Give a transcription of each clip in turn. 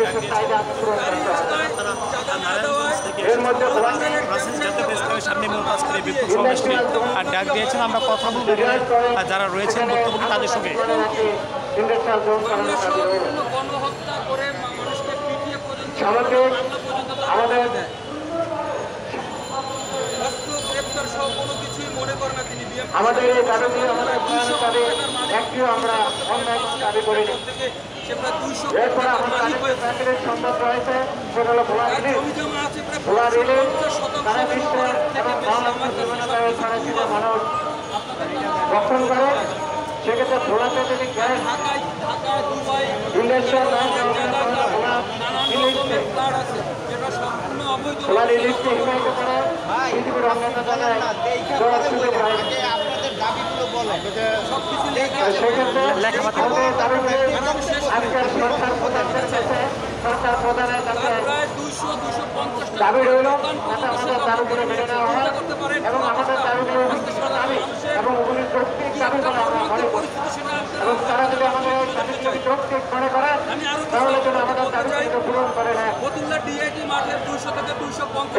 মানুষের চাহিদা পূরণ করতে হবে। এর মধ্যে সামনে মূল কাজ করে বিক্ষোভ সমাবেশটি আর ডাক দিয়েছেন। আমরা কথা বলবো যারা রয়েছেন বক্তব্য তাদের সঙ্গে। আমাদের আমাদের এই দাবিগুলি আমাদের দাবি একটিও আমরা অন্যায় দাবি করিনি। এরপরে আমাদের আরেকটি সম্পদ রয়েছে, সেটা হলো ভোলা রিলিজ। তারা বিশ্বের এবং বাংলাদেশের বিভিন্ন জায়গায় সারা দেশে মানুষ গঠন করে। সেক্ষেত্রে ভোলাতে যদি গ্যাস ইন্ডাস্ট্রিয়াল ভোলা রিলিজকে হিমায়িত করে পৃথিবীর অন্যান্য জায়গায় জড়ার সুযোগ রয়েছে। সেক্ষেত্রে আমাদের দাবিগুলি আজকের সরকার প্রধানদের কাছে সরকার প্রধানের কাছে দাবি রইল যাতে আমাদের দাবিগুলো মেনে নেওয়া হয় এবং আমাদের দাবিগুলো দাবি এবং ওগুলি যৌক্তিক দাবি বলে আমরা মনে করি। এবং তারা যদি আমাদের এই দাবিগুলি যৌক্তিক মনে করে তাহলে যেন আমাদের দাবিগুলিকে পূরণ করে নেয়।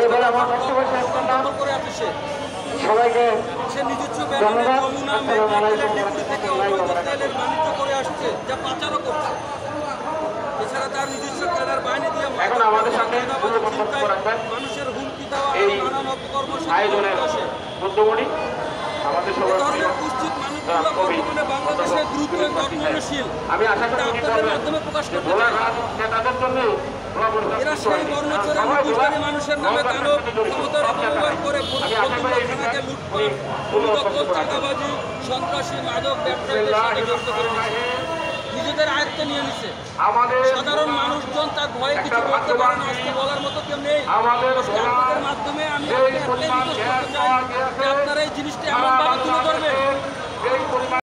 এই বলে আমার বক্তব্য শেষ করলাম। সবাইকে ধন্যবাদ। আসসালামু আলাইকুম ওয়া রাহমাতুল্লাহি ওয়া বারাকাতুহু। এখন আমাদের সাথে বক্তব্য রাখবেন এই আয়োজনের উদ্যোগী আমাদের সবার আমি আশা করি তাদের জন্য মানুষের নামে দানব ক্ষমতার অপব্যবহার করে চাঁদাবাজি সন্ত্রাসী মাদক ব্যবসায়ীদের সাথে যুক্ত করে নিজেদের আয়ত্তে নিয়ে নিচ্ছে। সাধারণ মানুষজন তার ভয়ে কিছু বলতে পারে না, আজকে বলার মতো কেউ নেই। আপনাদের মাধ্যমে আমি আপনারা এই জিনিসটা এমন